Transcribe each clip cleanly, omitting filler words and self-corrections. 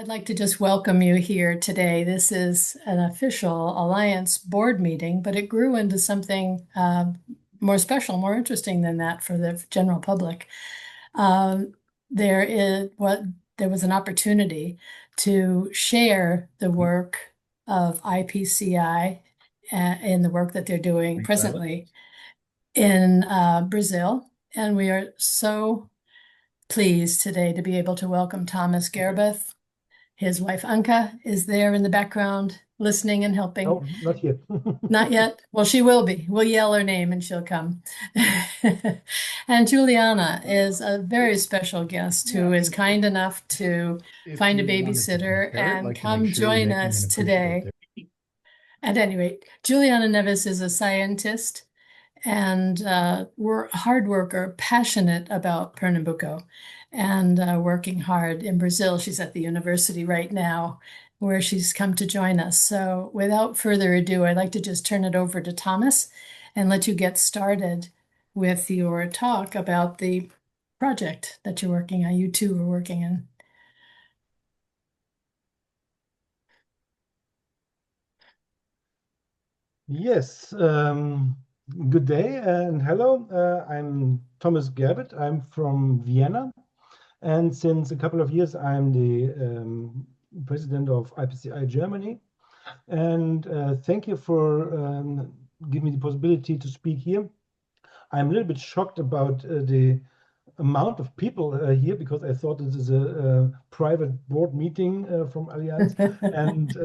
I'd like to just welcome you here today. This is an official Alliance board meeting, but it grew into something more special, more interesting than that for the general public. Um, there was an opportunity to share the work of IPCI in the work that they're doing presently in Brazil, and we are so pleased today to be able to welcome Thomas Gerbeth. His wife Anka is there in the background, listening and helping. Oh, not yet. Not yet. Well, she will be. We'll yell her name and she'll come. And Juliana is a very special guest Yeah, who is and kind enough to if find a you wanted to babysitter compare it, and like to make come sure you're join making an us appreciable today. At any rate, Juliana Neves is a scientist and we're a hard worker, passionate about Pernambuco, and working hard in Brazil. She's at the university right now, where she's come to join us. So, without further ado, I'd like to just turn it over to Thomas and let you get started with your talk about the project that you're working on. You two are working in. Yes, good day and hello. I'm Thomas Gerbeth. I'm from Vienna, and since a couple of years, I'm the president of IPCI Germany. And thank you for giving me the possibility to speak here. I'm a little bit shocked about the amount of people here because I thought this is a private board meeting from Allianz. And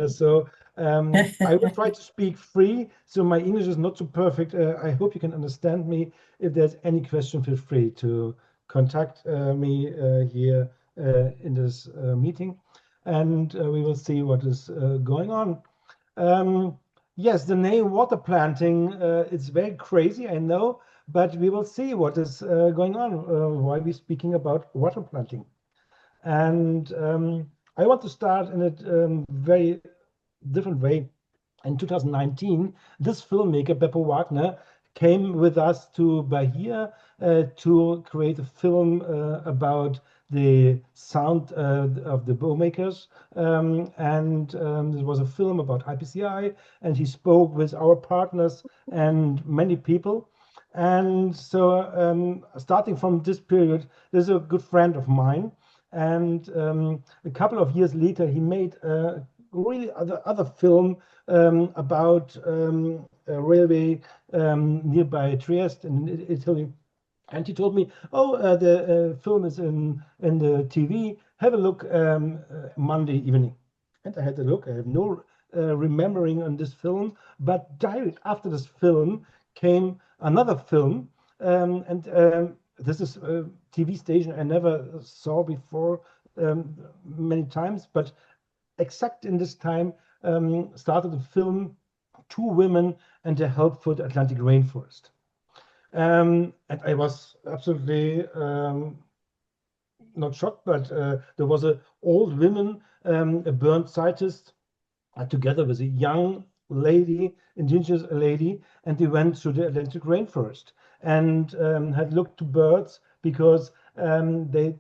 I will try to speak free. So my English is not so perfect. I hope you can understand me. If there's any question, feel free to contact me here in this meeting. And we will see what is going on. Um, yes, the name water planting is very crazy, I know, but we will see what is going on, why we're speaking about water planting. And I want to start in a very different way. In 2019, this filmmaker, Beppo Wagner, came with us to Bahia to create a film about the sound of the bowmakers. It was a film about IPCI, and he spoke with our partners and many people. And so, starting from this period, there's a good friend of mine. And a couple of years later, he made a really other film about a railway nearby Trieste in Italy. And he told me, "Oh, the film is in the TV. Have a look Monday evening." And I had a look. I have no remembering on this film, but direct after this film came another film, and this is a TV station I never saw before many times, but exact in this time started a film, Two Women and a Help for the Atlantic Rainforest. And I was absolutely not shocked, but there was an old woman, a burnt scientist, together with a young lady, indigenous lady, and they went through the Atlantic rainforest and had looked to birds because they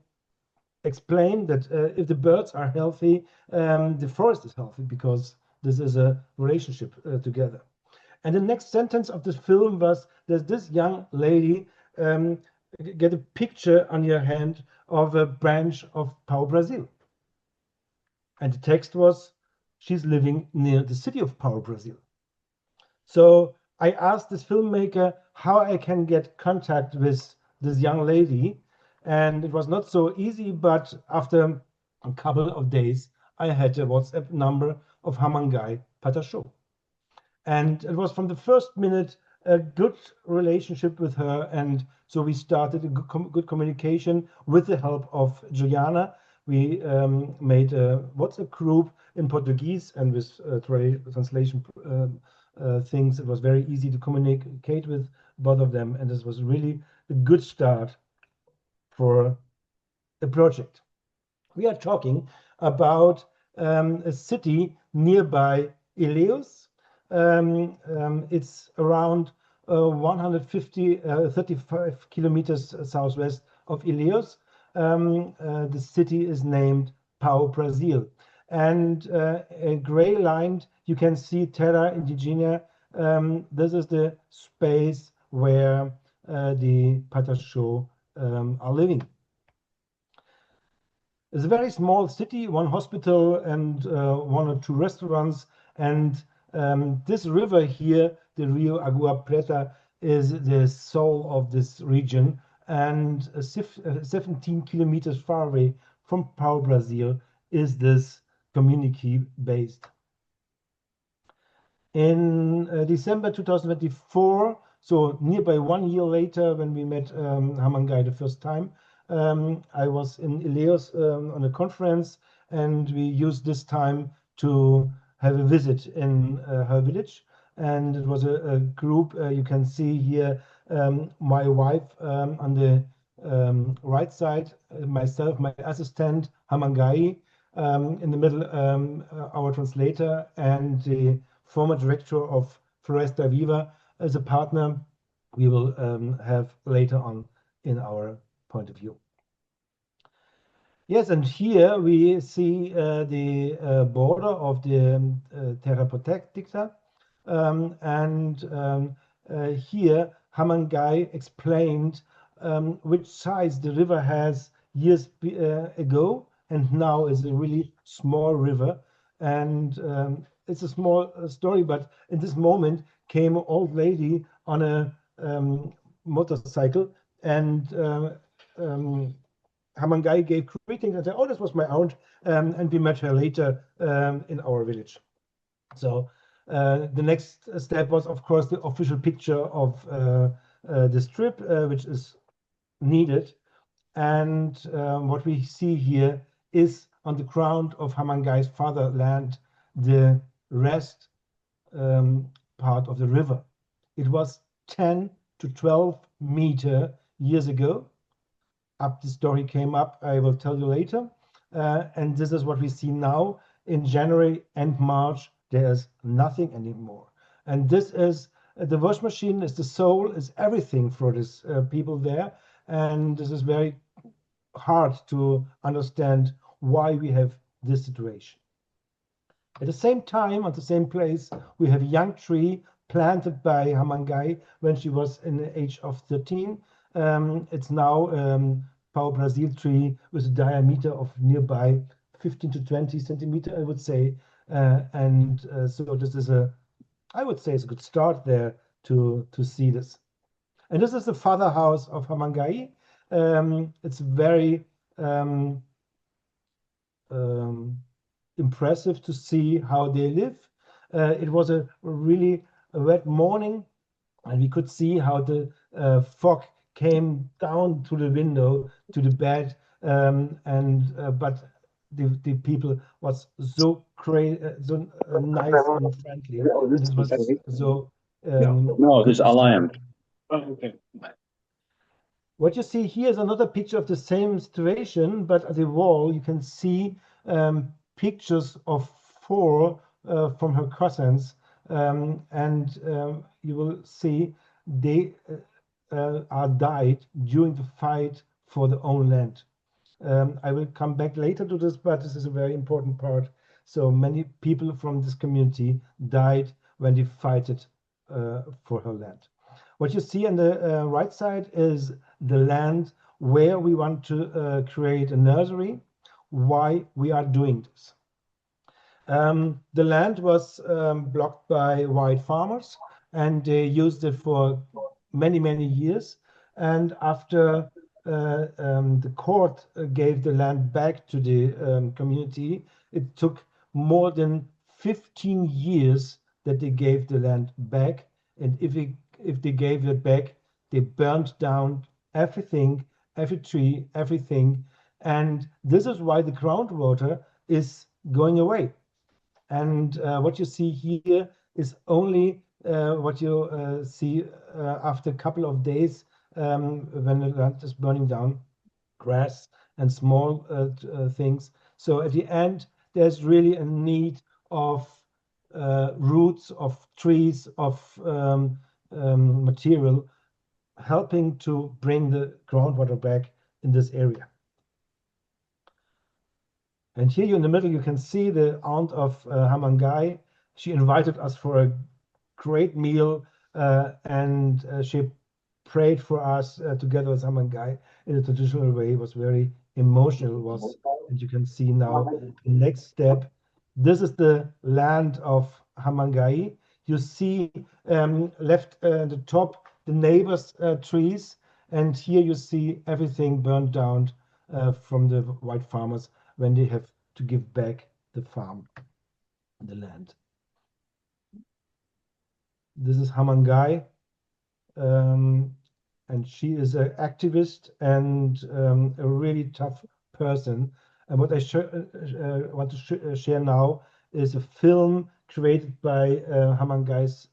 explained that if the birds are healthy, the forest is healthy because this is a relationship together. And the next sentence of this film was there's this young lady get a picture on your hand of a branch of Pau Brazil. And the text was, she's living near the city of Pau Brazil. So I asked this filmmaker how I can get contact with this young lady. And it was not so easy, but after a couple of days, I had a WhatsApp number of Hamangai Patasho. And it was from the first minute a good relationship with her. And so we started a good communication with the help of Juliana. We made a WhatsApp group in Portuguese, and with translation things, it was very easy to communicate with both of them. And this was really a good start for the project. We are talking about a city nearby Eleus. It's around 35 kilometers southwest of Eleus. The city is named Pau, Brazil. And gray lined, you can see Terra Indigena. This is the space where the Patacho are living. It's a very small city, one hospital and one or two restaurants. And this river here, the Rio Agua Preta, is the soul of this region. And 17 kilometers far away from Pau, Brazil, is this community based. In December 2024, so nearby 1 year later, when we met Hamangai the first time, I was in Ileos on a conference, and we used this time to have a visit in her village. And it was a group, you can see here my wife on the right side, myself, my assistant, Hamangai, in the middle, our translator, and the former director of Floresta Viva as a partner we will have later on in our point of view. Yes, and here we see the border of the Terra Protecta, here Hamangai explained which size the river has years ago, and now is a really small river. And it's a small story, but in this moment came an old lady on a motorcycle, and Hamangai gave greetings and said, "Oh, this was my aunt," and we met her later in our village. So the next step was, of course, the official picture of this trip, which is needed. And what we see here is on the ground of Hamangai's fatherland, the rest part of the river. It was 10 to 12 meter years ago. Up the story came up, I will tell you later. And this is what we see now. In January and March, there's nothing anymore. And this is the wash machine, is the soul, is everything for these people there. And this is very hard to understand why we have this situation. At the same time, at the same place, we have a young tree planted by Hamangai when she was in the age of 13. It's now Pau Brazil tree with a diameter of nearby 15 to 20 centimeter, I would say. So this is I would say it's a good start there to see this. And this is the father house of Hamangai. It's very impressive to see how they live. It was a really wet morning, and we could see how the fog came down to the window, to the bed, but the people was so so nice and friendly, and it was so No, good dus to see. alarm. Oh, okay. What you see here is another picture of the same situation, but at the wall you can see pictures of four from her cousins, you will see they are died during the fight for their own land. I will come back later to this, but this is a very important part. So many people from this community died when they fought for her land. What you see on the right side is the land where we want to create a nursery, why we are doing this. The land was blocked by white farmers, and they used it for many, many years. And after the court gave the land back to the community, it took more than 15 years that they gave the land back. And if they gave it back, they burned down everything, every tree, everything. And this is why the groundwater is going away. And what you see here is only what you see after a couple of days when the land is burning down, grass and small things. So at the end, there's really a need of roots, of trees, of material helping to bring the groundwater back in this area. And here in the middle, you can see the aunt of Hamangai. She invited us for a great meal, and she prayed for us together with Hamangai in a traditional way. It was very emotional. Was, and you can see now the next step. This is the land of Hamangai. You see left at the top the neighbors' trees, and here you see everything burned down from the white farmers when they have to give back the farm, the land. This is Hamangai, and she is an activist and a really tough person. And what I want to share now is a film created by Hamangai's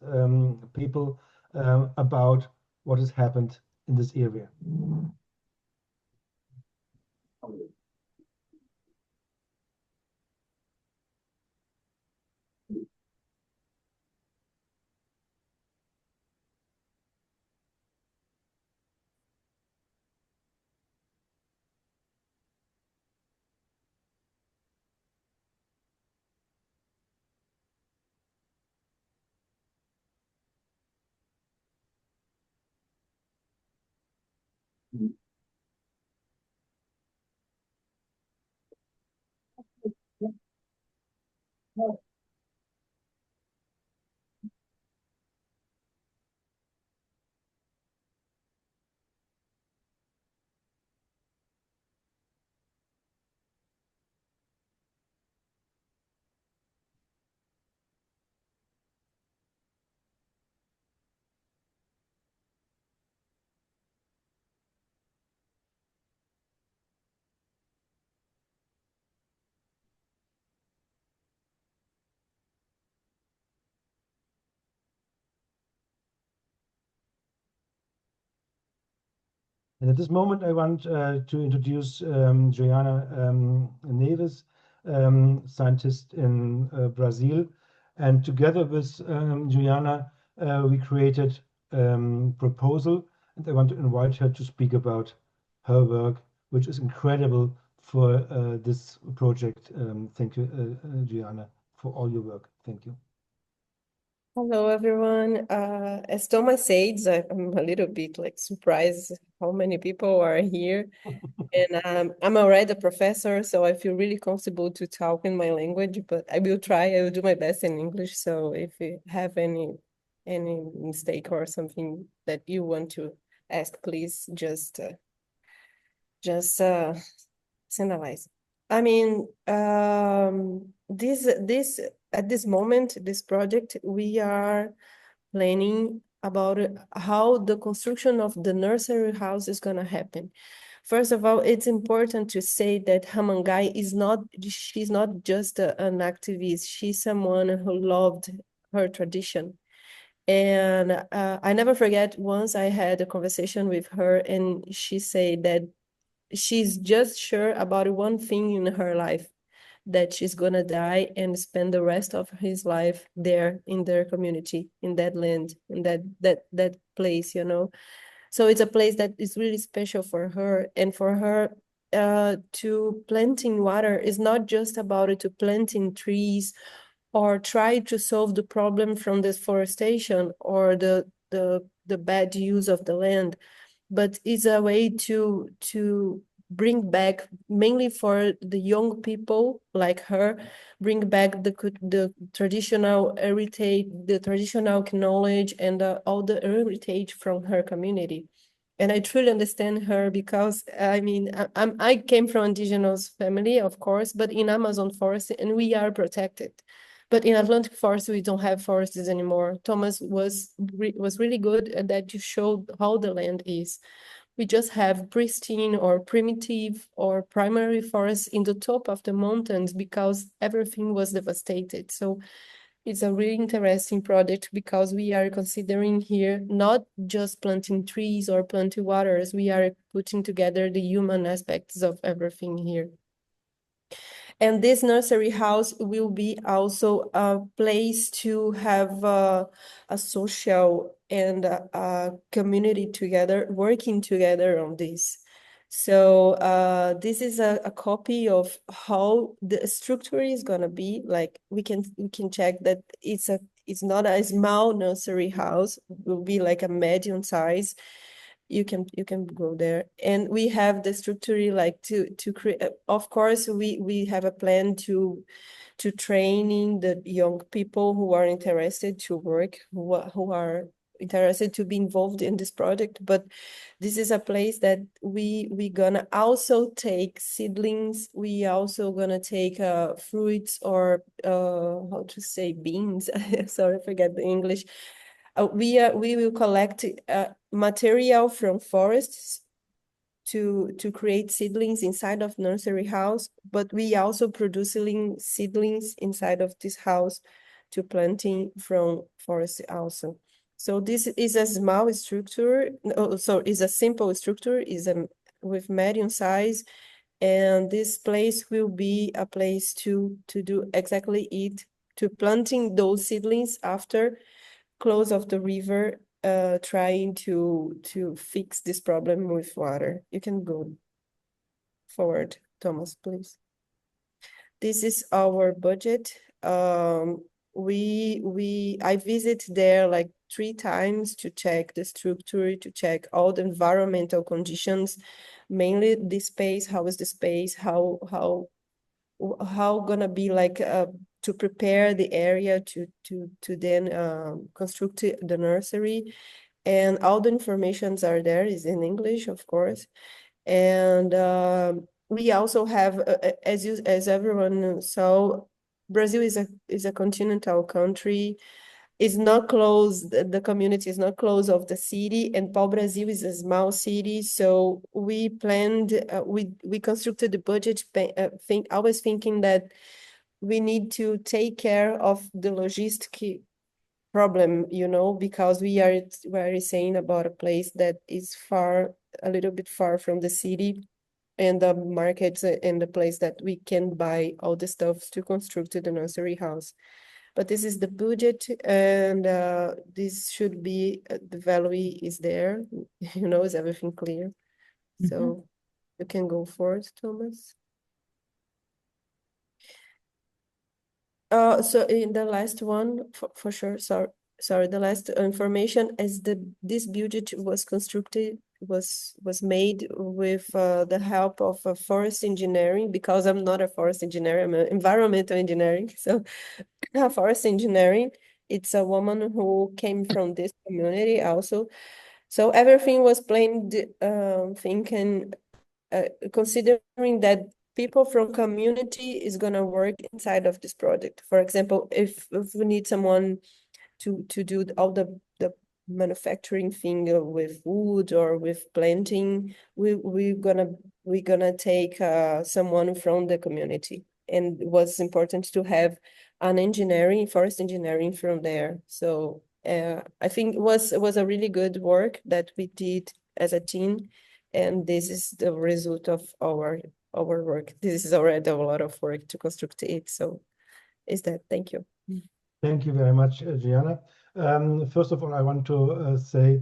people about what has happened in this area. And at this moment, I want to introduce Juliana Neves, scientist in Brazil. And together with Juliana, we created a proposal, and I want to invite her to speak about her work, which is incredible for this project. Thank you, Juliana, for all your work. Thank you. Hello, everyone. As Thomas said, I'm a little bit like surprised how many people are here. And I'm already a professor, so I feel really comfortable to talk in my language, but I will try, I will do my best in English. So if you have any mistake or something that you want to ask, please just analyze. I mean, this at this moment, this project, we are planning about how the construction of the nursery house is going to happen. First of all, it's important to say that Hamangai she's not just an activist, she's someone who loved her tradition. And I never forget, once I had a conversation with her and she said that she's just sure about one thing in her life, that she's gonna die and spend the rest of his life there in their community, in that land, in that place, you know. So it's a place that is really special for her, and for her to planting water is not just about it to planting trees or try to solve the problem from deforestation or the bad use of the land, but it's a way to bring back, mainly for the young people like her, bring back the traditional heritage, the traditional knowledge, and all the heritage from her community. And I truly understand her, because I mean, I came from indigenous family, of course, but in Amazon forest, and we are protected. But in Atlantic forest, we don't have forests anymore. Thomas was really good at that, to show how the land is. We just have pristine or primitive or primary forests in the top of the mountains because everything was devastated. So it's a really interesting project, because we are considering here not just planting trees or planting waters, we are putting together the human aspects of everything here. And this nursery house will be also a place to have a social and a community together, working together on this. So this is a copy of how the structure is gonna be. Like we can check that it's not a small nursery house. It will be like a medium size. You can go there, and we have the structure like to create. Of course, we have a plan to training the young people who are interested to work, who are interested to be involved in this project. But this is a place that we gonna also take seedlings. We also gonna take fruits or how to say beans. Sorry, I forget the English. We will collect material from forests to create seedlings inside of nursery house, but we also producing seedlings inside of this house to planting from forest also. So this is a small structure. So is a simple structure, is a with medium size, and this place will be a place to do exactly it, to planting those seedlings after close of the river, trying to fix this problem with water. You can go forward, Thomas, please. This is our budget. I visit there like 3 times to check the structure, to check all the environmental conditions, mainly the space. How is the space? How gonna be like to prepare the area to then construct the nursery, and all the informations are there, is in English, of course. And we also have, as everyone saw, Brazil is a continental country. It's not close, the community is not close of the city, and Pau Brasil is a small city, so we planned, we constructed the budget, always thinking that we need to take care of the logistic problem, because we're saying about a place that is a little bit far from the city and the markets, and the place that we can buy all the stuff to construct the nursery house. But this is the budget, and this should be, the value is there, is everything clear? So you can go forward, Thomas. So in the last one, for sure, sorry, the last information is this budget was constructed, was made with the help of forest engineering, because I'm not a forest engineer, I'm an environmental engineering. So forest engineering, it's a woman who came from this community also. So everything was planned, thinking, considering that people from community is gonna work inside of this project. For example, if we need someone to do all the manufacturing thing with wood or with planting, we're gonna take someone from the community. And it was important to have an forest engineering from there. So I think it was a really good work that we did as a team, and this is the result of our work. This is already a lot of work to construct it. So is that, thank you. Thank you very much, Juliana. First of all, I want to say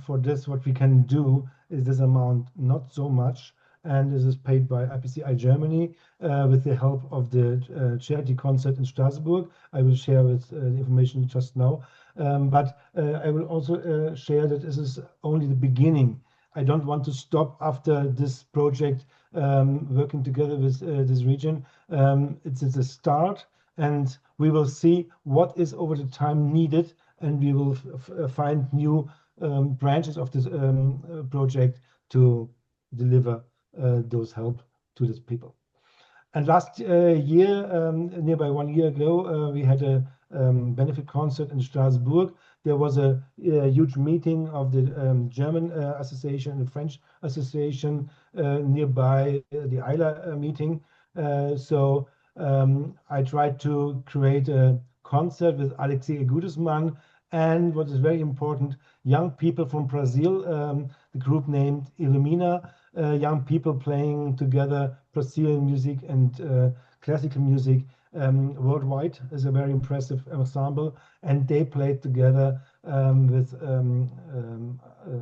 for this, what we can do is this amount not so much, and this is paid by IPCI Germany with the help of the charity concert in Strasbourg. I will share with the information just now, but I will also share that this is only the beginning. I don't want to stop after this project working together with this region. It's a start, and we will see what is over the time needed, and we will find new branches of this project to deliver those help to these people. And last year, nearby 1 year ago, we had a benefit concert in Strasbourg. There was a huge meeting of the German association and the French association nearby the ILA meeting. So I tried to create a concert with Alexei Gudesman, and what is very important, young people from Brazil, the group named Illumina, young people playing together Brazilian music and classical music worldwide, is a very impressive ensemble, and they played together with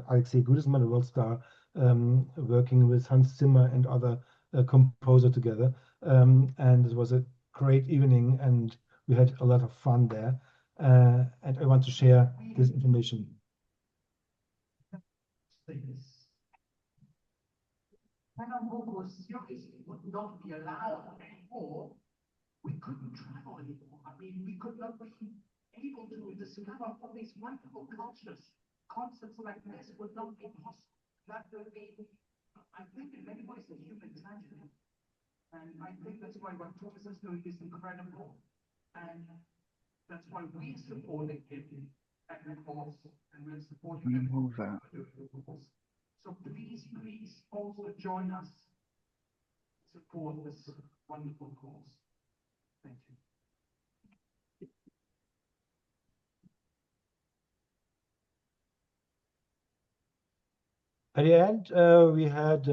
Alexei Gudesman, a world star, working with Hans Zimmer and other composer together. And it was a great evening, and we had a lot of fun there. And I want to share this information. Pernambuco seriously would not be allowed anymore. We couldn't travel anymore. I mean, we could not be able to discover all these wonderful cultures. Concerts like this would not be possible. That would be, I think, in many ways, a human tragedy. And I think that's why what Thomas is doing is incredible. And that's why we supported him at the course, and we're supporting him. So please also join us to support this wonderful cause. Thank you. At the end, we had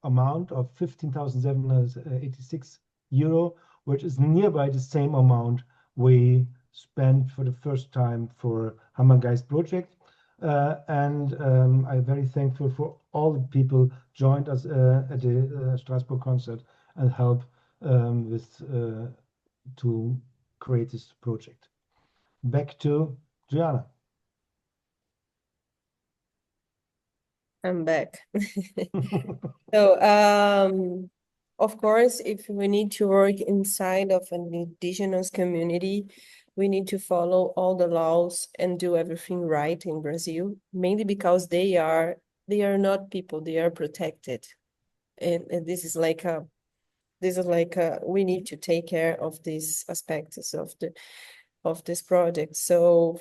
amount of 15,786 euro, which is nearby the same amount we spent for the first time for Hammergeist project. And I'm very thankful for all the people joined us at the Strasbourg concert and help with to create this project. Back to Juliana. I'm back. So, of course, if we need to work inside of an indigenous community, we need to follow all the laws and do everything right in Brazil, mainly because they are not people, they are protected. And this is like we need to take care of these aspects of this project. So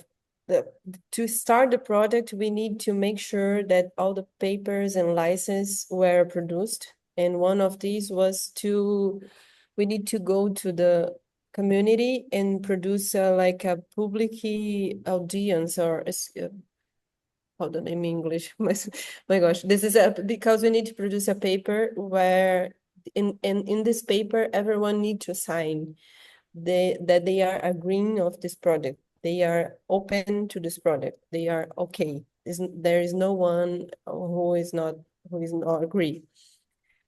to start the project, we need to make sure that all the papers and licenses were produced. And one of these was we need to go to the community and produce like a public audience or hold on in English. My gosh, this is because we need to produce a paper where in this paper everyone need to sign that they are agreeing of this project. They are open to this project. They are okay. There is no one who is not agree.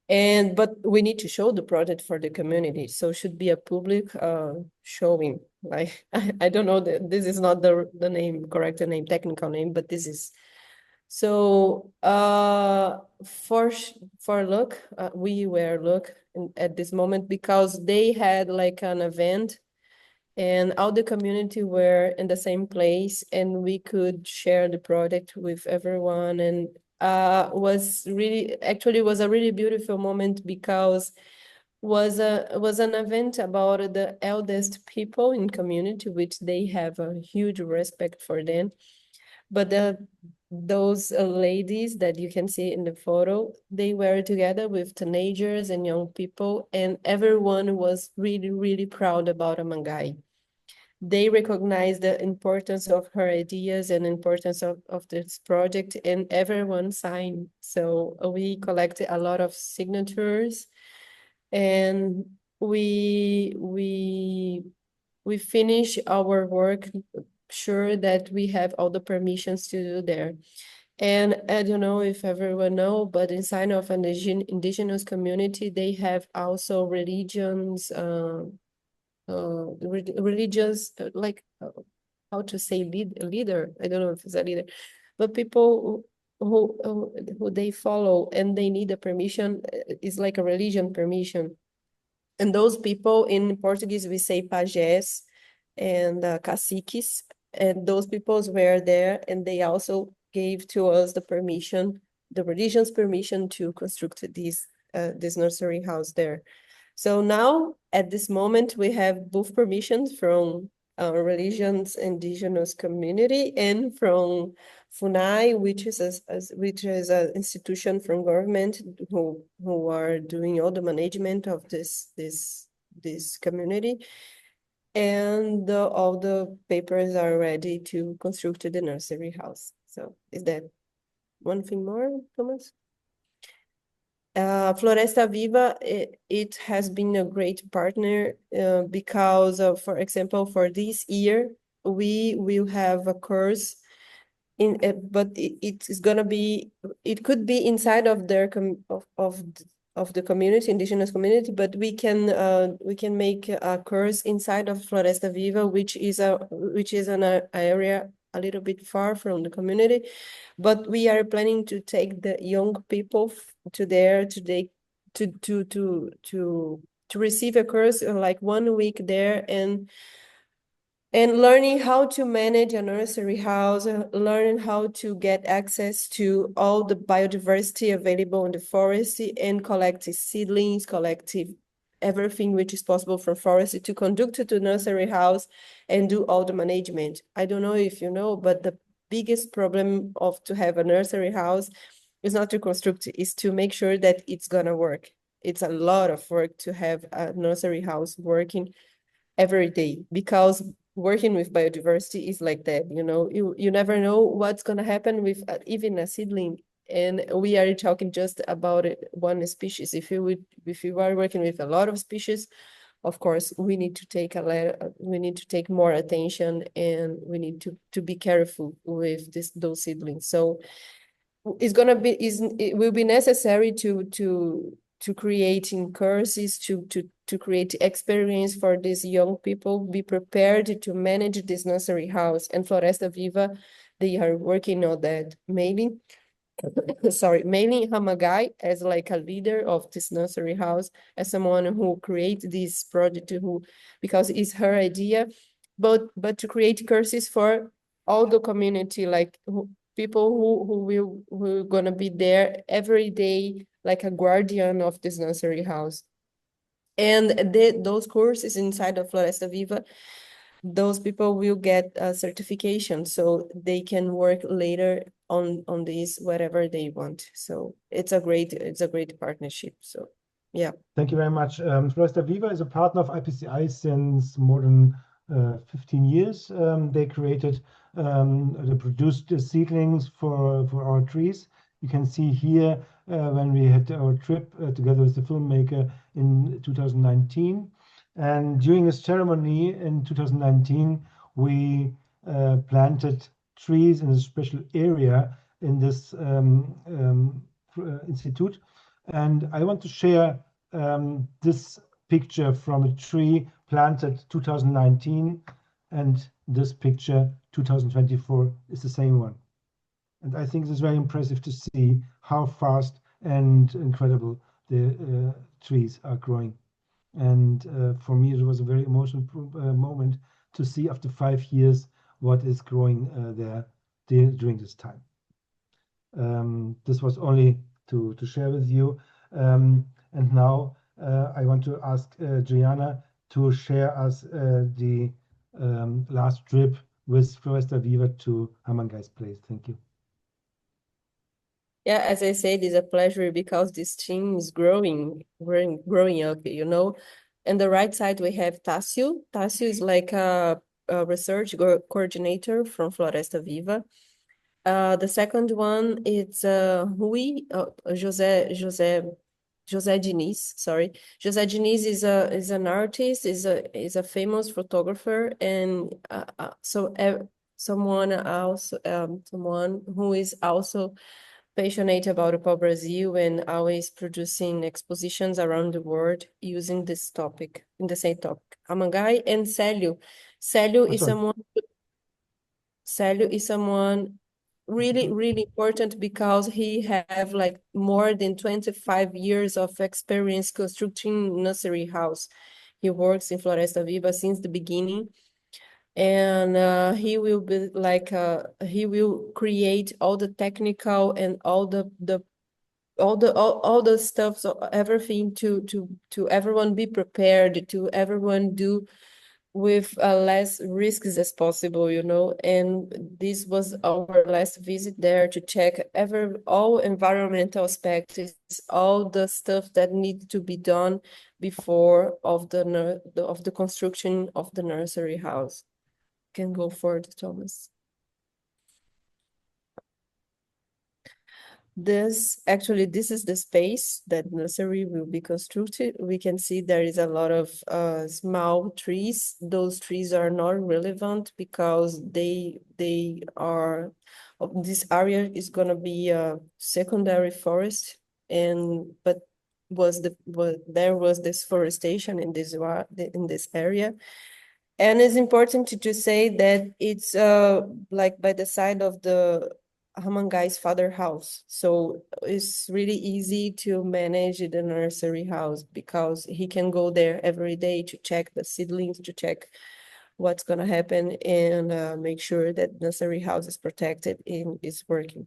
But we need to show the project for the community. So it should be a public showing. Like I don't know that this is not the correct name, technical name, but this is. So for Look, we were Look at this moment because they had like an event and all the community were in the same place and we could share the project with everyone, and was a really beautiful moment because was an event about the eldest people in community, which they have a huge respect for them. But those ladies that you can see in the photo, they were together with teenagers and young people, and everyone was really, really proud about Amangai. They recognized the importance of her ideas and importance of this project, and everyone signed. So we collected a lot of signatures, and we finish our work sure that we have all the permissions to do there. And I don't know if everyone know, but inside of an indigenous community, they have also religions, religious, like how to say leader. I don't know if it's a leader, but people who they follow and they need a permission. Is like a religion permission. And those people in Portuguese, we say pajés and caciques, and those peoples were there, and they also gave to us the permission, the religion's permission to construct this nursery house there. So now, at this moment, we have both permissions from our religion's indigenous community and from FUNAI, which is an institution from government who are doing all the management of this community. And all the papers are ready to construct the nursery house. So is that one thing more, Thomas? Floresta Viva, it has been a great partner because of, for example, for this year, we will have a course but it is gonna be, it could be inside of their of the community, indigenous community, but we can make a course inside of Floresta Viva, which is an area a little bit far from the community, but we are planning to take the young people to there today to receive a course like 1 week there, and learning how to manage a nursery house, learning how to get access to all the biodiversity available in the forest, and collect seedlings, collect everything which is possible from forest to conduct to the nursery house and do all the management. I don't know if you know, but the biggest problem of to have a nursery house is not to construct, is to make sure that it's gonna work. It's a lot of work to have a nursery house working every day, because working with biodiversity is like that, you never know what's going to happen with even a seedling, and we are talking just about one species. If you are working with a lot of species, of course we need to take we need to take more attention, and we need to be careful with those seedlings. So it will be necessary to creating courses, to create experience for these young people, be prepared to manage this nursery house. And Floresta Viva, they are working on that, mainly Hamagai as like a leader of this nursery house, as someone who created this project, because it's her idea, but to create courses for all the community, like people who are gonna be there every day, like a guardian of this nursery house. And those courses inside of Floresta Viva, those people will get a certification, so they can work later on this whatever they want. So it's a great partnership. So yeah. Thank you very much. Floresta Viva is a partner of IPCI since more than 15 years. They produced seedlings for our trees. You can see here when we had our trip together with the filmmaker in 2019. And during this ceremony in 2019, we planted trees in a special area in this institute. And I want to share this picture from a tree planted 2019, and this picture 2024 is the same one. And I think it's very impressive to see how fast and incredible the trees are growing. And for me, it was a very emotional moment to see after 5 years what is growing there during this time. This was only to share with you. And now I want to ask Juliana to share us the last trip with Floresta Viva to Hamangai's place. Thank you. Yeah, as I said, it's a pleasure because this team is growing up, And the right side, we have Tássio. Tássio is like a research coordinator from Floresta Viva. The second one is José Diniz. Sorry, José Diniz is an artist, is a famous photographer, and someone who is also passionate about Brazil and always producing expositions around the world using this topic, in the same topic. Amangai and Célio. Célio is someone really, really important because he have like more than 25 years of experience constructing nursery house. He works in Floresta Viva since the beginning. And he will be like he will create all the technical and all the stuff, so everything to everyone be prepared, to everyone do with less risks as possible, and this was our last visit there to check all environmental aspects, all the stuff that needs to be done before of the construction of the nursery house. Can go forward, Thomas. This is the space that nursery will be constructed. We can see there is a lot of small trees. Those trees are not relevant because they are This area is gonna be a secondary forest, but there was deforestation in this area. And it's important to say that it's like by the side of the Hamangai's father house. So it's really easy to manage the nursery house because he can go there every day to check the seedlings, to check what's going to happen, and make sure that nursery house is protected and is working.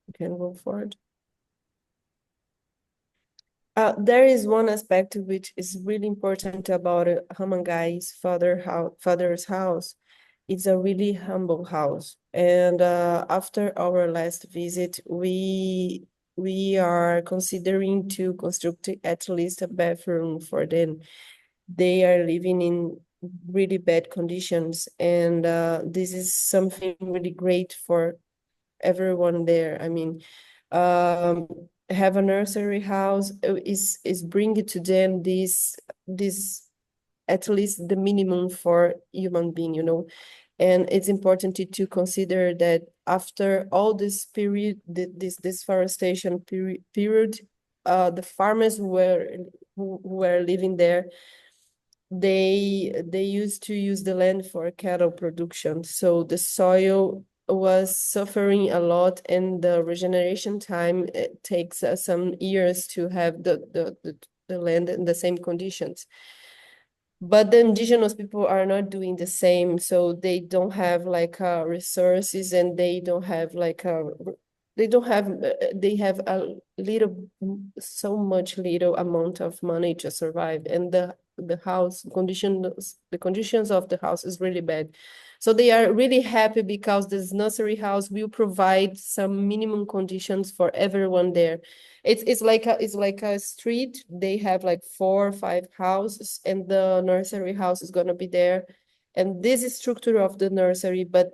You can go forward. There is one aspect which is really important about Hamangai's father's house. It's a really humble house. And after our last visit, we are considering to construct at least a bathroom for them. They are living in really bad conditions, and this is something really great for everyone there. I mean, have a nursery house is bringing to them this at least the minimum for human being, you know. And it's important to consider that after all this period, this deforestation period, the farmers who were living there, they used to use the land for cattle production. So the soil was suffering a lot, and the regeneration time, it takes some years to have the land in the same conditions. But the indigenous people are not doing the same, so they don't have like resources, and they don't have like they have a so much little amount of money to survive, and the conditions of the house is really bad. So they are really happy because this nursery house will provide some minimum conditions for everyone there. It's like a street. They have like 4 or 5 houses, and the nursery house is gonna be there. And this is structure of the nursery, but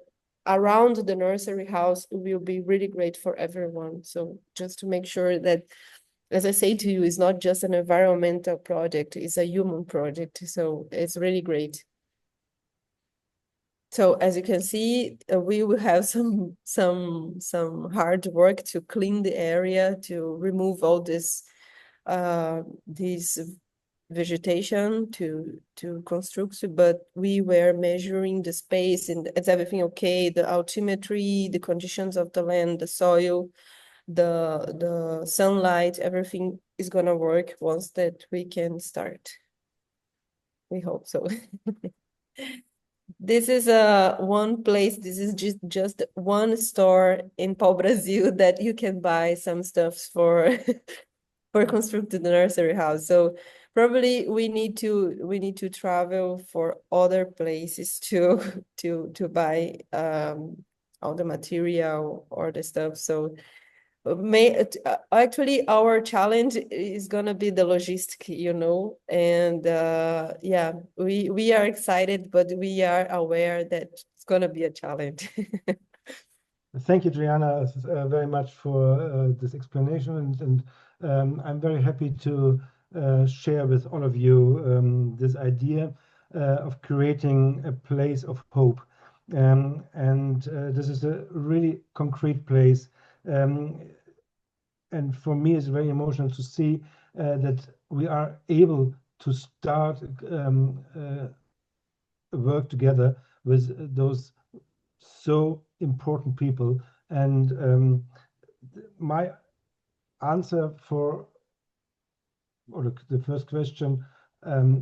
around the nursery house will be really great for everyone. So just to make sure that, as I say to you, it's not just an environmental project, it's a human project. So it's really great. So as you can see, we will have some hard work to clean the area, to remove all this vegetation to construct, but we were measuring the space, and is everything okay? The altimetry, the conditions of the land, the soil, the sunlight, everything is gonna work once that we can start. We hope so. This is one place, this is just one store in Pau Brasil that you can buy some stuff for for constructing the nursery house. So probably we need to travel for other places to buy all the material or the stuff. So actually our challenge is gonna be the logistic, you know, and yeah, we are excited, but we are aware that it's gonna be a challenge. Thank you, Juliana, very much for this explanation, and I'm very happy to share with all of you this idea of creating a place of hope. And this is a really concrete place. And for me, it's very emotional to see that we are able to start work together with those so important people. And my answer for or the first question,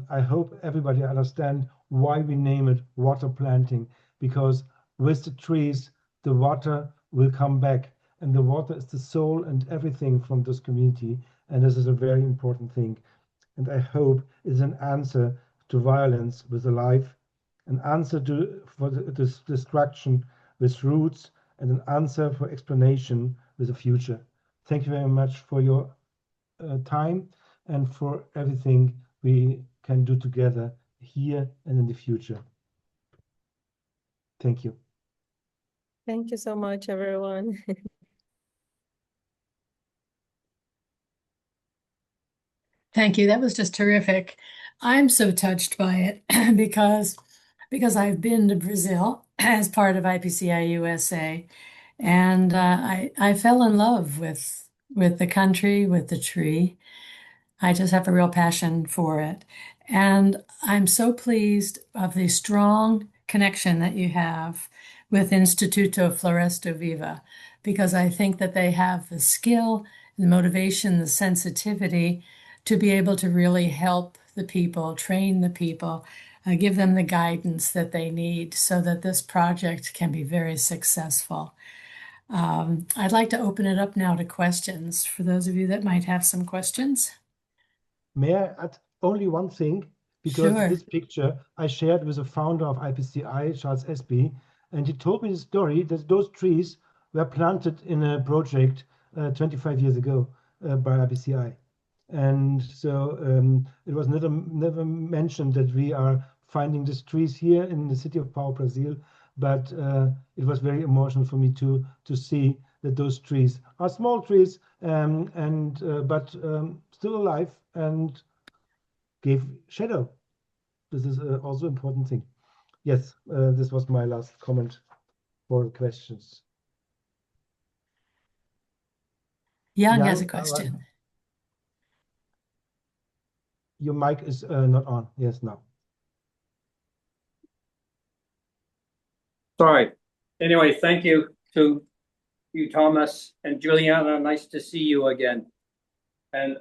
I hope everybody understand why we name it water planting, because with the trees, the water will come back, and the water is the soul and everything from this community, and this is a very important thing. And I hope it's an answer to violence with a life, an answer for this destruction with roots, and an answer for explanation with a future. Thank you very much for your time and for everything we can do together here and in the future. Thank you. Thank you so much, everyone. Thank you. That was just terrific. I'm so touched by it because I've been to Brazil as part of IPCI USA. And I fell in love with the country, with the tree. I just have a real passion for it. And I'm so pleased of the strong connection that you have with Instituto Floresta Viva, because I think that they have the skill, the motivation, the sensitivity to be able to really help the people, train the people, give them the guidance that they need so that this project can be very successful. I'd like to open it up now to questions for those of you that might have some questions. May I add only one thing? Because Sure. this picture I shared with the founder of IPCI, Charles Espy, and he told me the story that those trees were planted in a project 25 years ago by IPCI. And so it was never mentioned that we are finding these trees here in the city of Pau, Brazil, but it was very emotional for me to see that those trees are small trees but still alive and gave shadow. This is also important thing. Yes, this was my last comment for questions. Jan has a Jan, question. your mic is not on. Yes, now. Sorry. Anyway, thank you to you, Thomas and Juliana. Nice to see you again. And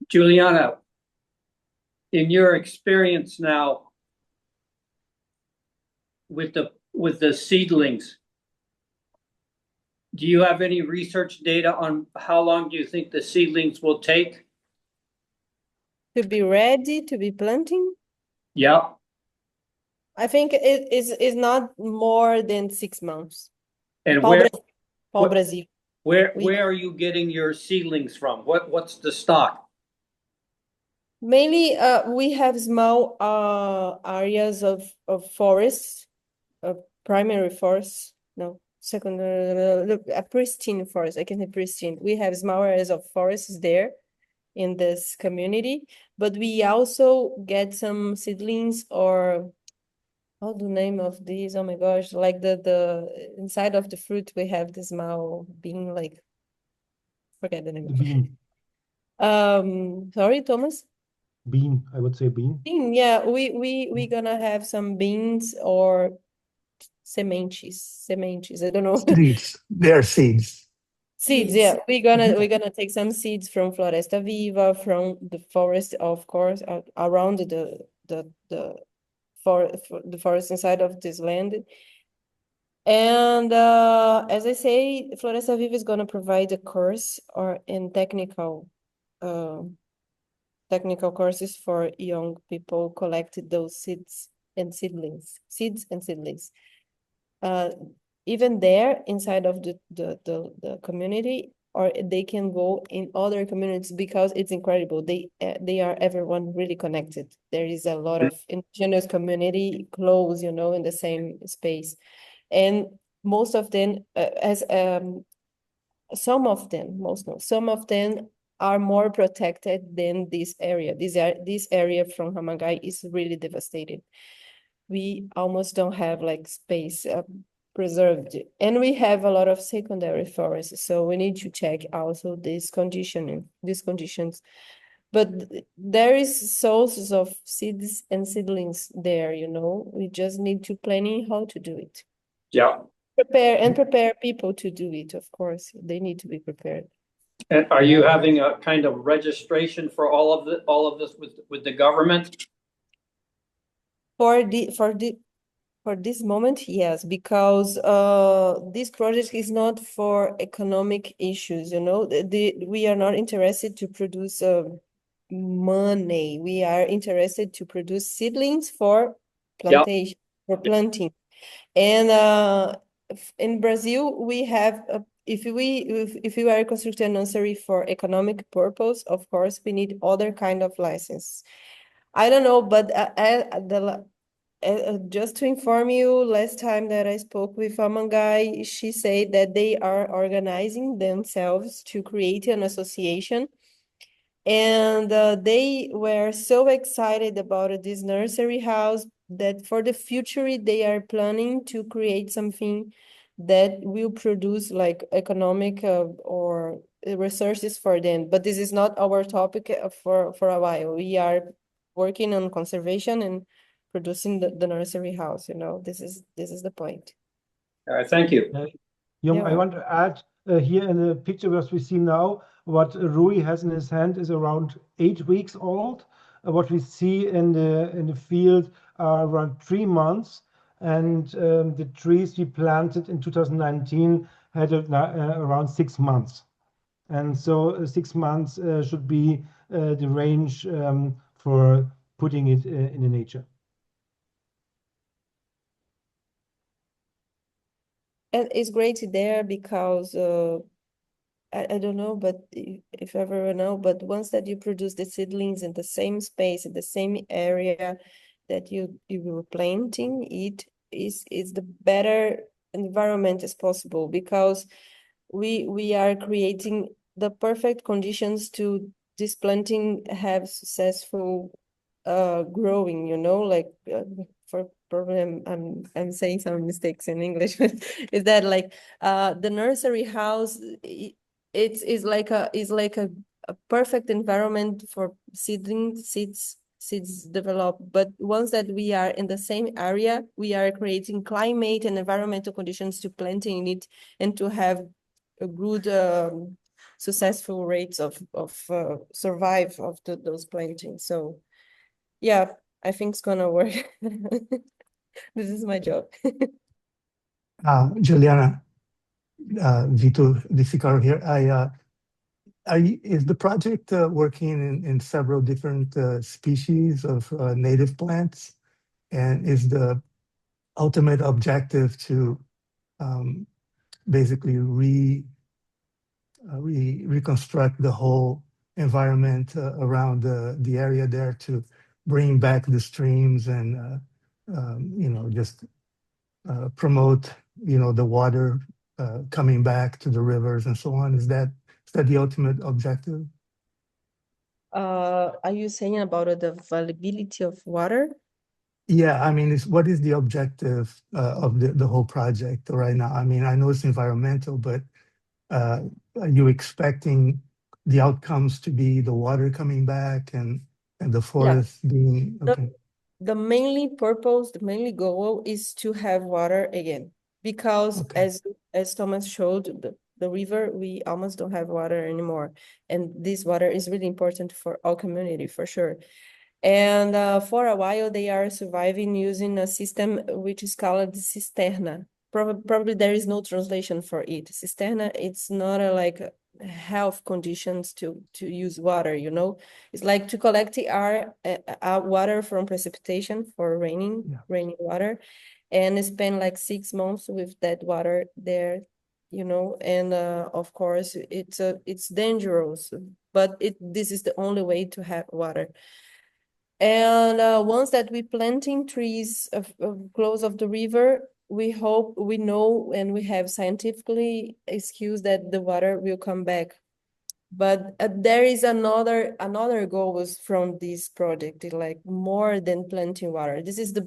Juliana, in your experience now with the seedlings, do you have any research data on how long do you think the seedlings will take? To be ready to be planting? Yeah. I think it is not more than 6 months. And Pau Brasil. where are you getting your seedlings from? What's the stock? Mainly, we have small areas of forests, primary forest, no, secondary, look, a pristine forest. I can say pristine. We have small areas of forests there in this community, but we also get some seedlings or how the name of these? Oh my gosh, like the inside of the fruit we have the small bean, like forget the name. The bean. Sorry, Thomas. Bean, I would say bean. Bean, yeah, we gonna have some beans or sementes. I don't know. Seeds. They're seeds. Seeds, yeah. We're gonna take some seeds from Floresta Viva, from the forest, of course, around the forest inside of this land. And as I say, Floresta Viva is gonna provide a course or in technical courses for young people collected those seeds and seedlings. Even there inside of the community, or they can go in other communities because it's incredible. They are everyone really connected. There is a lot of indigenous community close, in the same space, and most of them, some of them are more protected than this area. This area from Hamangai is really devastated. We almost don't have like space preserved, and we have a lot of secondary forests. So we need to check also these conditions. But there is sources of seeds and seedlings there. We just need to planning how to do it. Yeah. Prepare people to do it. Of course, they need to be prepared. And are you having a kind of registration for all of this with the government? For this moment, yes, because this project is not for economic issues. We are not interested to produce money. We are interested to produce seedlings for plantation, for planting. And in Brazil, we have if we are constructing a nursery for economic purpose, of course, we need other kind of license. I don't know, but just to inform you, last time that I spoke with Amangai, she said that they are organizing themselves to create an association. And they were so excited about this nursery house that for the future they are planning to create something that will produce like economic or resources for them. But this is not our topic for a while. We are working on conservation and producing the nursery house, you know. This is the point. All right, thank you. I want to add here in the picture what we see now, what Rui has in his hand is around 8 weeks old. What we see in the field are around 3 months, and the trees we planted in 2019 had around 6 months. And so 6 months should be the range for putting it in the nature. And it's great there because I don't know, but if ever know, but once that you produce the seedlings in the same space, in the same area that you were planting, it is the better environment as possible, because we are creating the perfect conditions to this planting have successful growing, you know, like for problem I'm saying some mistakes in English, but is that like the nursery house it's like a perfect environment for seeds develop. But once that we are in the same area, we are creating climate and environmental conditions to planting it and to have a good successful rates of survive of those plantings. So yeah, I think it's gonna work. This is my job. Juliana, Vito Vicicaro here. Is the project working in several different species of native plants? And is the ultimate objective to basically reconstruct the whole environment around the area there to bring back the streams and just promote the water coming back to the rivers and so on? Is that the ultimate objective? Are you saying about the availability of water? Yeah, I mean, what is the objective of the whole project right now? I mean, I know it's environmental, but are you expecting the outcomes to be the water coming back and the forest being okay? The mainly purpose, the mainly goal is to have water again, because Okay. as Thomas showed, the river, we almost don't have water anymore, and this water is really important for our community for sure. And for a while they are surviving using a system which is called cisterna. Probably there is no translation for it. Cisterna, it's not like health conditions to use water, you know. It's like to collect our water from precipitation for raining water, and spend like 6 months with that water there, you know. And of course it's dangerous, but this is the only way to have water. And once that we planting trees close of the river, we hope, we know, and we have scientifically excuse that the water will come back. But there is another goals from this project, like more than planting water. This is the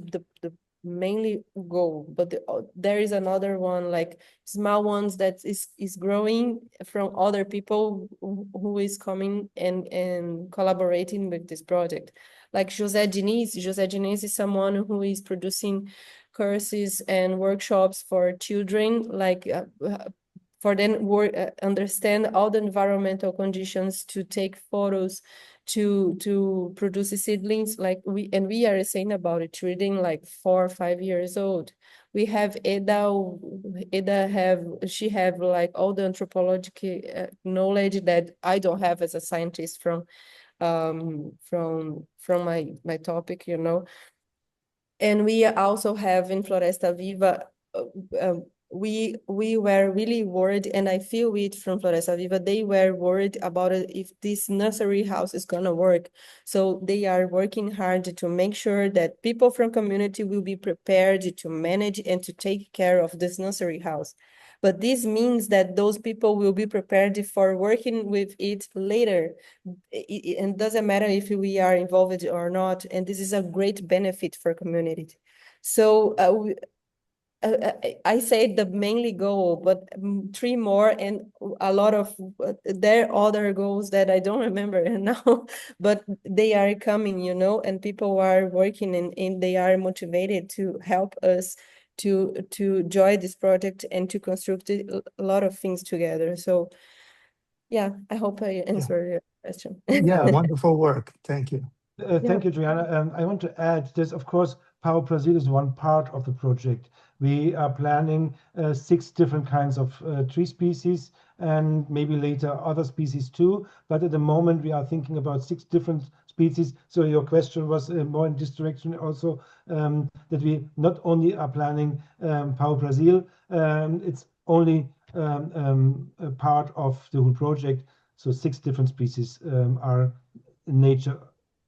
mainly goal, but there is another one, like small ones, that is growing from other people who is coming and collaborating with this project. Like José Diniz is someone who is producing courses and workshops for children, like for them understand all the environmental conditions, to take photos, to produce seedlings. Like we are saying about it, reading like 4 or 5 years old. We have she have like all the anthropological knowledge that I don't have as a scientist from my topic, you know. And we also have in Floresta Viva, we were really worried, and I feel it from Floresta Viva, they were worried about it, if this nursery house is gonna work. So they are working hard to make sure that people from community will be prepared to manage and to take care of this nursery house. but this means that those people will be prepared for working with it later. And doesn't matter if we are involved or not, and this is a great benefit for community. So I said the mainly goal, but three more and a lot of there are other goals that I don't remember now, but they are coming, you know, and people are working and they are motivated to help us to join this project and to construct a lot of things together. So yeah, I hope I answered your question. Yeah, wonderful work. Thank you. Thank you, Juliana. I want to add this, of course, Pau Brazil is one part of the project. We are planning 6 different kinds of tree species and maybe later other species too. But at the moment, we are thinking about 6 different species. So your question was more in this direction also, that we not only are planning Pau Brazil, it's only a part of the whole project. So 6 different species are in nature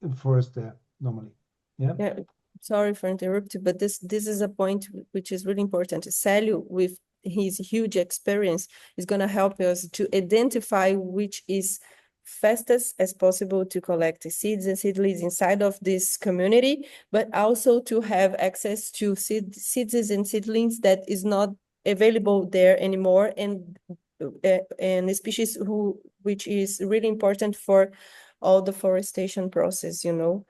in forest there normally. Yeah. Yeah, sorry for interrupting, but this is a point which is really important. Célio, with his huge experience, is going to help us to identify which is fastest as possible to collect seeds and seedlings inside of this community, but also to have access to seeds and seedlings that is not available there anymore, and species which is really important for all the forestation process, you know.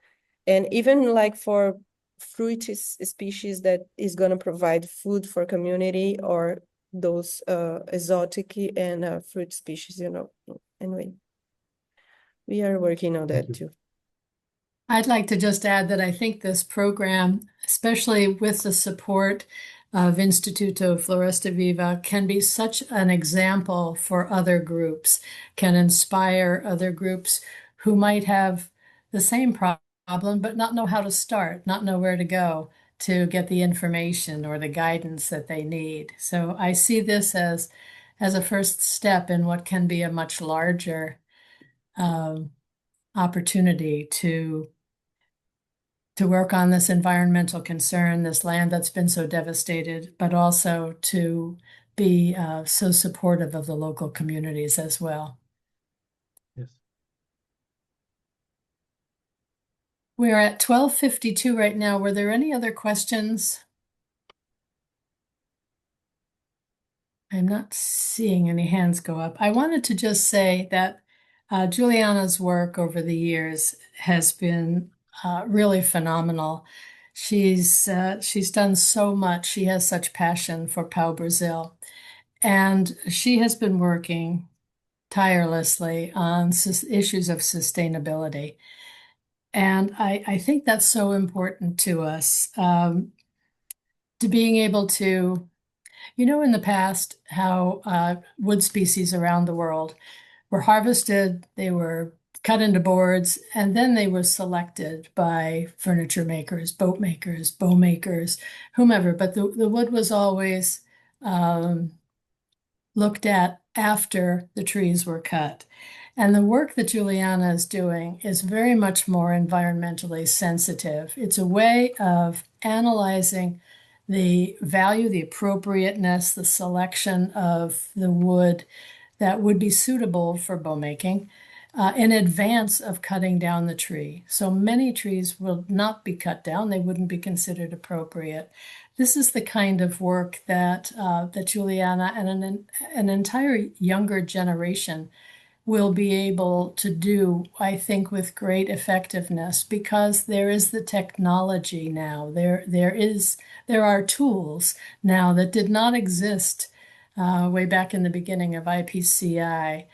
And even like for fruit species that is going to provide food for community, or those exotic and fruit species, you know. Anyway, we are working on that too. I'd like to just add that I think this program, especially with the support of Instituto Floresta Viva, can be such an example for other groups, can inspire other groups who might have the same problem, but not know how to start, not know where to go to get the information or the guidance that they need. So I see this as a first step in what can be a much larger opportunity to work on this environmental concern, this land that's been so devastated, but also to be so supportive of the local communities as well. Yes. We're at 12:52 right now. Were there any other questions? I'm not seeing any hands go up. I wanted to just say that Juliana's work over the years has been really phenomenal. She's done so much. She has such passion for Pau Brazil, and she has been working tirelessly on issues of sustainability. And I think that's so important to us, to being able to, you know, in the past, how wood species around the world were harvested, they were cut into boards, and then they were selected by furniture makers, boat makers, bow makers, whomever. But the wood was always looked at after the trees were cut. And the work that Juliana is doing is very much more environmentally sensitive. It's a way of analyzing the value, the appropriateness, the selection of the wood that would be suitable for bow making in advance of cutting down the tree. So many trees will not be cut down, they wouldn't be considered appropriate. This is the kind of work that Juliana and an entire younger generation will be able to do, I think, with great effectiveness, because there is the technology now. There are tools now that did not exist way back in the beginning of IPCI.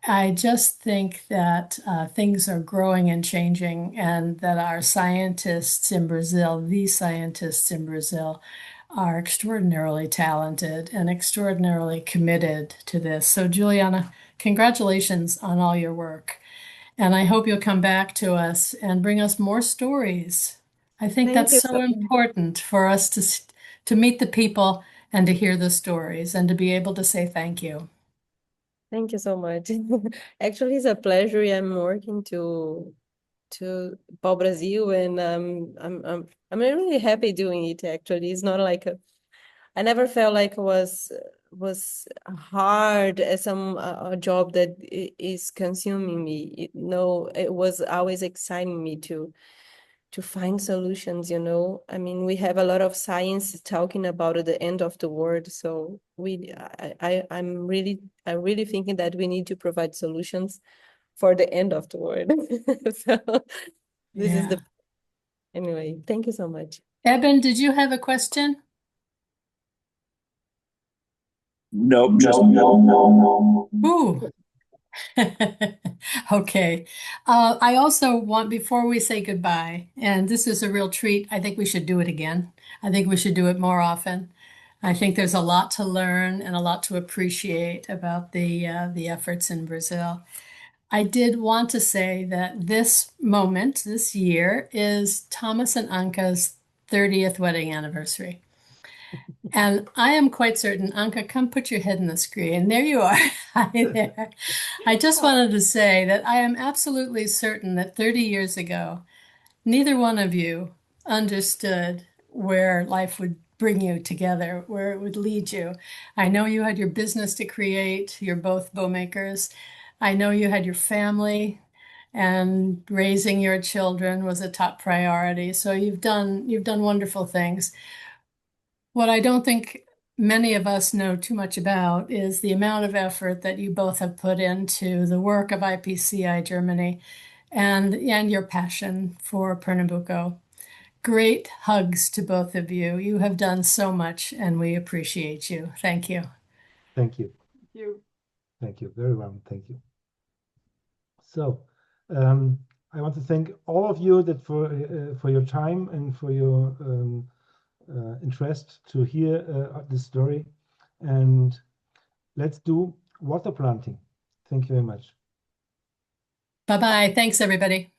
I just think that things are growing and changing, and that our scientists in Brazil, the scientists in Brazil, are extraordinarily talented and extraordinarily committed to this. So, Juliana, congratulations on all your work. And I hope you'll come back to us and bring us more stories. I think Thank that's you so so important for us to meet the people and to hear the stories and to be able to say thank you. Thank you so much. Actually, it's a pleasure. I'm working to Pau Brasil, and I'm really happy doing it. Actually, it's not like I never felt like it was hard as some a job that is consuming me. No, it was always exciting me to find solutions, you know. I mean, we have a lot of science talking about the end of the world, so I'm really thinking that we need to provide solutions for the end of the world. So this is Yeah. the anyway. Thank you so much. Eben, did you have a question? Nope, just Ooh. Okay. I also want, before we say goodbye, and this is a real treat, I think we should do it again. I think we should do it more often. I think there's a lot to learn and a lot to appreciate about the efforts in Brazil. I did want to say that this moment, this year, is Thomas and Anka's 30th wedding anniversary. And I am quite certain, Anka, come put your head in the screen. There you are. Hi there. I just wanted to say that I am absolutely certain that 30 years ago, neither one of you understood where life would bring you together, where it would lead you. I know you had your business to create. You're both bowmakers. I know you had your family, and raising your children was a top priority. So you've done wonderful things. What I don't think many of us know too much about is the amount of effort that you both have put into the work of IPCI Germany and your passion for Pernambuco. Great hugs to both of you. You have done so much and we appreciate you. Thank you. Thank you. Thank you. Very well. Thank you. So, I want to thank all of you that for your time and for your interest to hear this story. And let's do water planting. Thank you very much. Bye-bye. Thanks, everybody.